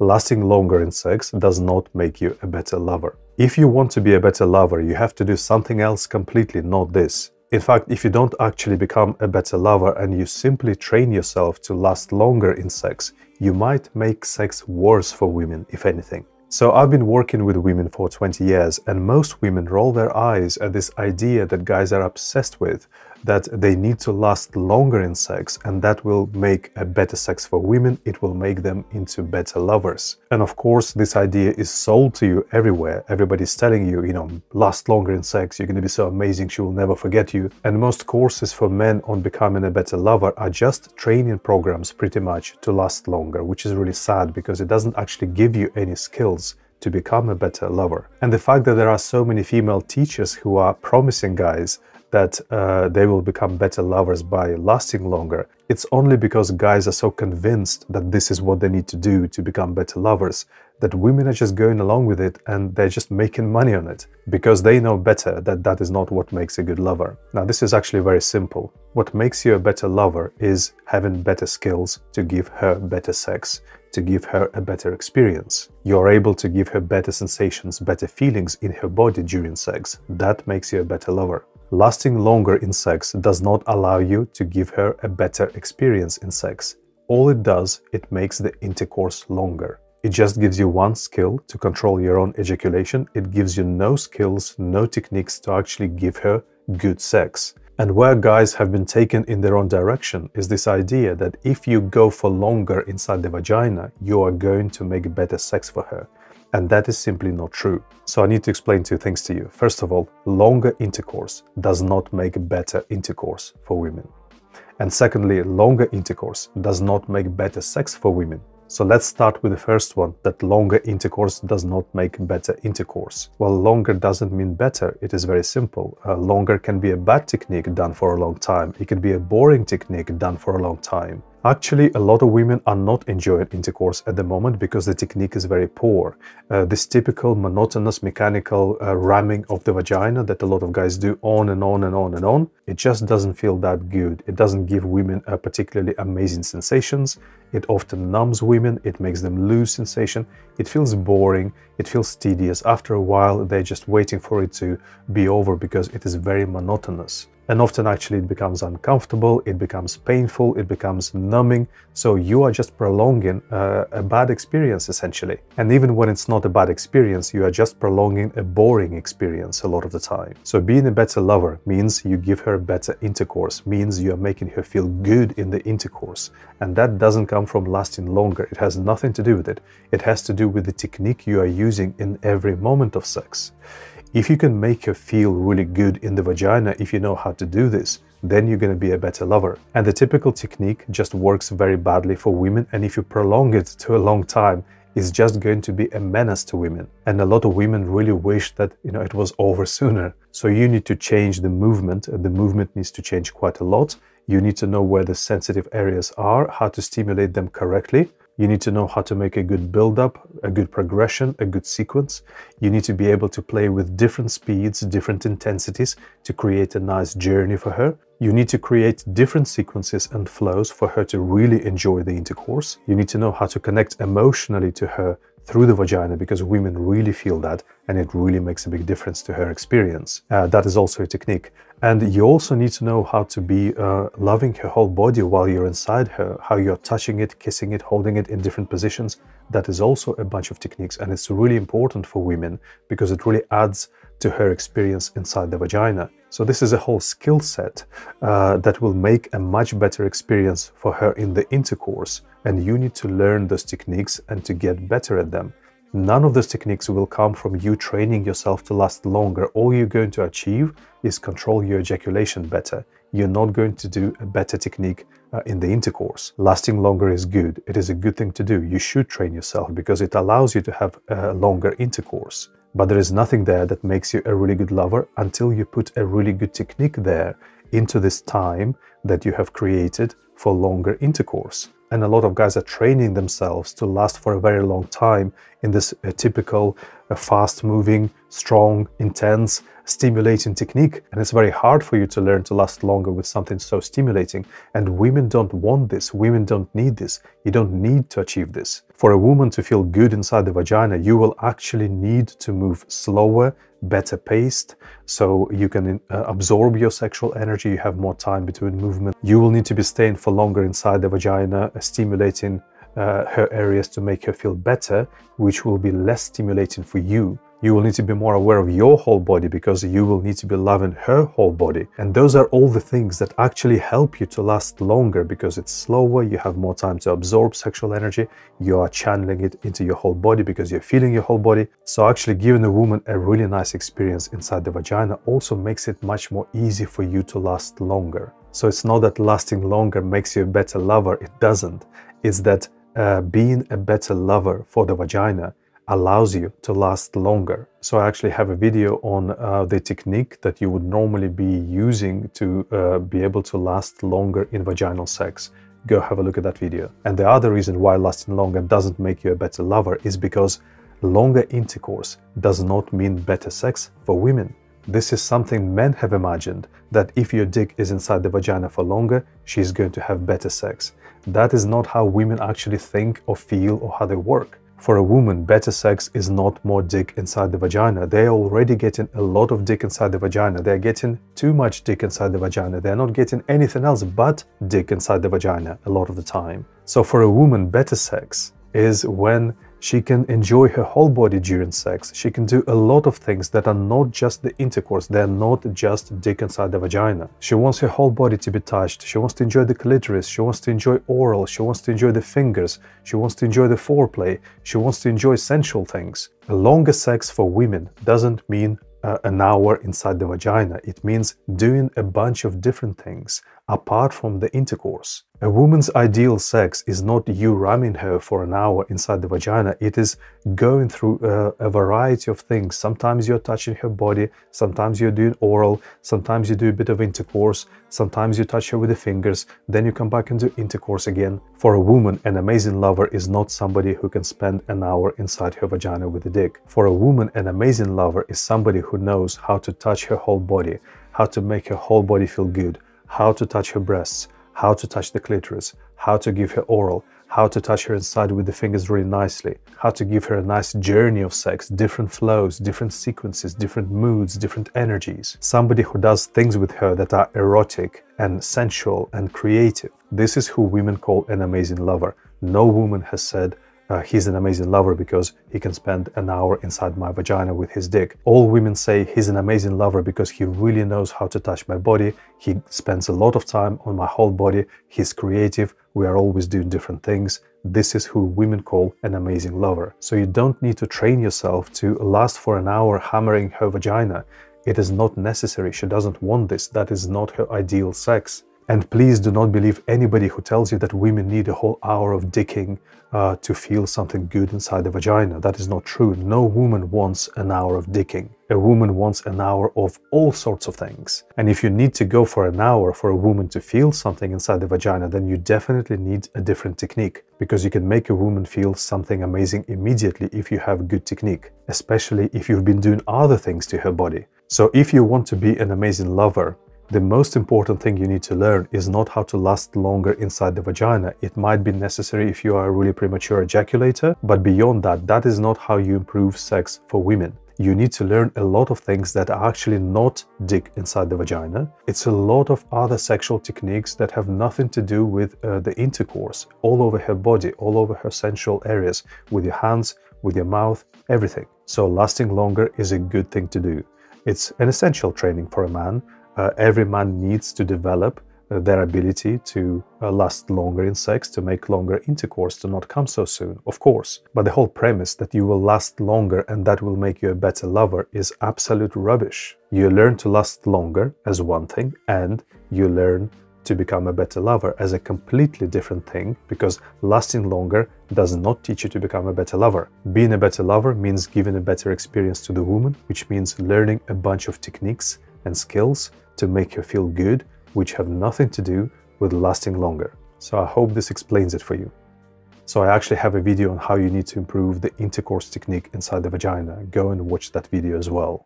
Lasting longer in sex does not make you a better lover. If you want to be a better lover, you have to do something else completely, not this. In fact, if you don't actually become a better lover and you simply train yourself to last longer in sex, you might make sex worse for women, if anything. So I've been working with women for 20 years, and most women roll their eyes at this idea that guys are obsessed with, that they need to last longer in sex, and that will make a better sex for women. It will make them into better lovers. And of course, this idea is sold to you everywhere. Everybody's telling you, last longer in sex, you're going to be so amazing, she will never forget you. And most courses for men on becoming a better lover are just training programs pretty much to last longer, which is really sad because it doesn't actually give you any skills to become a better lover. And the fact that there are so many female teachers who are promising guys that they will become better lovers by lasting longer, it's only because guys are so convinced that this is what they need to do to become better lovers, that women are just going along with it and they're just making money on it because they know better that that is not what makes a good lover. Now, this is actually very simple. What makes you a better lover is having better skills to give her better sex, to give her a better experience. You're able to give her better sensations, better feelings in her body during sex. That makes you a better lover. Lasting longer in sex does not allow you to give her a better experience in sex. All it does, it makes the intercourse longer. It just gives you one skill to control your own ejaculation. It gives you no skills, no techniques to actually give her good sex. And where guys have been taken in their own direction is this idea that if you go for longer inside the vagina, you are going to make better sex for her. And that is simply not true. So I need to explain two things to you. First of all, longer intercourse does not make better intercourse for women. And secondly, longer intercourse does not make better sex for women. So let's start with the first one, that longer intercourse does not make better intercourse. Well, longer doesn't mean better. It is very simple. Longer can be a bad technique done for a long time. It can be a boring technique done for a long time. Actually, a lot of women are not enjoying intercourse at the moment because the technique is very poor. This typical monotonous mechanical ramming of the vagina that a lot of guys do on and on and on and on, it just doesn't feel that good. It doesn't give women particularly amazing sensations. It often numbs women. It makes them lose sensation. It feels boring. It feels tedious. After a while, they're just waiting for it to be over because it is very monotonous. And often actually it becomes uncomfortable, it becomes painful, it becomes numbing. So you are just prolonging a bad experience essentially. And even when it's not a bad experience, you are just prolonging a boring experience a lot of the time. So being a better lover means you give her better intercourse, means you are making her feel good in the intercourse. And that doesn't come from lasting longer. It has nothing to do with it. It has to do with the technique you are using in every moment of sex. If you can make her feel really good in the vagina, if you know how to do this, then you're going to be a better lover. And the typical technique just works very badly for women, and if you prolong it to a long time, it's just going to be a menace to women. And a lot of women really wish that, it was over sooner. So you need to change the movement. The movement needs to change quite a lot. You need to know where the sensitive areas are, how to stimulate them correctly. You need to know how to make a good build-up, a good progression, a good sequence. You need to be able to play with different speeds, different intensities to create a nice journey for her. You need to create different sequences and flows for her to really enjoy the intercourse. You need to know how to connect emotionally to her through the vagina, because women really feel that, and it really makes a big difference to her experience. That is also a technique. And you also need to know how to be loving her whole body while you're inside her, how you're touching it, kissing it, holding it in different positions. That is also a bunch of techniques, and it's really important for women because it really adds to her experience inside the vagina. So this is a whole skill set that will make a much better experience for her in the intercourse, and you need to learn those techniques and to get better at them. None of those techniques will come from you training yourself to last longer. All you're going to achieve is control your ejaculation better. You're not going to do a better technique in the intercourse. Lasting longer is good. It is a good thing to do. You should train yourself because it allows you to have a longer intercourse. But there is nothing there that makes you a really good lover until you put a really good technique there into this time that you have created for longer intercourse. And a lot of guys are training themselves to last for a very long time in this typical fast-moving, strong, intense, stimulating technique. And it's very hard for you to learn to last longer with something so stimulating. And women don't want this. Women don't need this. You don't need to achieve this. For a woman to feel good inside the vagina, you will actually need to move slower, better paced, so you can absorb your sexual energy. You have more time between movement. You will need to be staying for longer inside the vagina, stimulating her areas to make her feel better, which will be less stimulating for you. You will need to be more aware of your whole body because you will need to be loving her whole body. And those are all the things that actually help you to last longer because it's slower, you have more time to absorb sexual energy, you are channeling it into your whole body because you're feeling your whole body. So actually giving a woman a really nice experience inside the vagina also makes it much more easy for you to last longer. So it's not that lasting longer makes you a better lover, it doesn't. It's that being a better lover for the vagina allows you to last longer. So I actually have a video on the technique that you would normally be using to be able to last longer in vaginal sex. Go have a look at that video. And the other reason why lasting longer doesn't make you a better lover is because longer intercourse does not mean better sex for women. This is something men have imagined, that if your dick is inside the vagina for longer, she's going to have better sex. That is not how women actually think or feel or how they work. For a woman, better sex is not more dick inside the vagina. They're already getting a lot of dick inside the vagina. They're getting too much dick inside the vagina. They're not getting anything else but dick inside the vagina a lot of the time. So for a woman, better sex is when she can enjoy her whole body during sex. She can do a lot of things that are not just the intercourse. They're not just dick inside the vagina. She wants her whole body to be touched. She wants to enjoy the clitoris. She wants to enjoy oral. She wants to enjoy the fingers. She wants to enjoy the foreplay. She wants to enjoy sensual things. A longer sex for women doesn't mean an hour inside the vagina. It means doing a bunch of different things apart from the intercourse. A woman's ideal sex is not you ramming her for an hour inside the vagina. It is going through a variety of things. Sometimes you're touching her body, sometimes you're doing oral, sometimes you do a bit of intercourse, sometimes you touch her with the fingers, then you come back and do intercourse again. For a woman, an amazing lover is not somebody who can spend an hour inside her vagina with a dick. For a woman, an amazing lover is somebody who knows how to touch her whole body, how to make her whole body feel good, how to touch her breasts, how to touch the clitoris, how to give her oral, how to touch her inside with the fingers really nicely, how to give her a nice journey of sex, different flows, different sequences, different moods, different energies. Somebody who does things with her that are erotic and sensual and creative. This is who women call an amazing lover. No woman has said, he's an amazing lover because he can spend an hour inside my vagina with his dick. All women say he's an amazing lover because he really knows how to touch my body. He spends a lot of time on my whole body. He's creative. We are always doing different things. This is who women call an amazing lover. So you don't need to train yourself to last for an hour hammering her vagina. It is not necessary. She doesn't want this. That is not her ideal sex. And please do not believe anybody who tells you that women need a whole hour of dicking to feel something good inside the vagina. That is not true. No woman wants an hour of dicking. A woman wants an hour of all sorts of things. And if you need to go for an hour for a woman to feel something inside the vagina, then you definitely need a different technique, because you can make a woman feel something amazing immediately if you have good technique, especially if you've been doing other things to her body. So if you want to be an amazing lover, the most important thing you need to learn is not how to last longer inside the vagina. It might be necessary if you are a really premature ejaculator, but beyond that, that is not how you improve sex for women. You need to learn a lot of things that are actually not dick inside the vagina. It's a lot of other sexual techniques that have nothing to do with the intercourse, all over her body, all over her sensual areas, with your hands, with your mouth, everything. So lasting longer is a good thing to do. It's an essential training for a man. Every man needs to develop their ability to last longer in sex, to make longer intercourse, to not come so soon, of course. But the whole premise that you will last longer and that will make you a better lover is absolute rubbish. You learn to last longer as one thing, and you learn to become a better lover as a completely different thing, because lasting longer does not teach you to become a better lover. Being a better lover means giving a better experience to the woman, which means learning a bunch of techniques and skills to make her feel good, which have nothing to do with lasting longer. So I hope this explains it for you. So I actually have a video on how you need to improve the intercourse technique inside the vagina. Go and watch that video as well.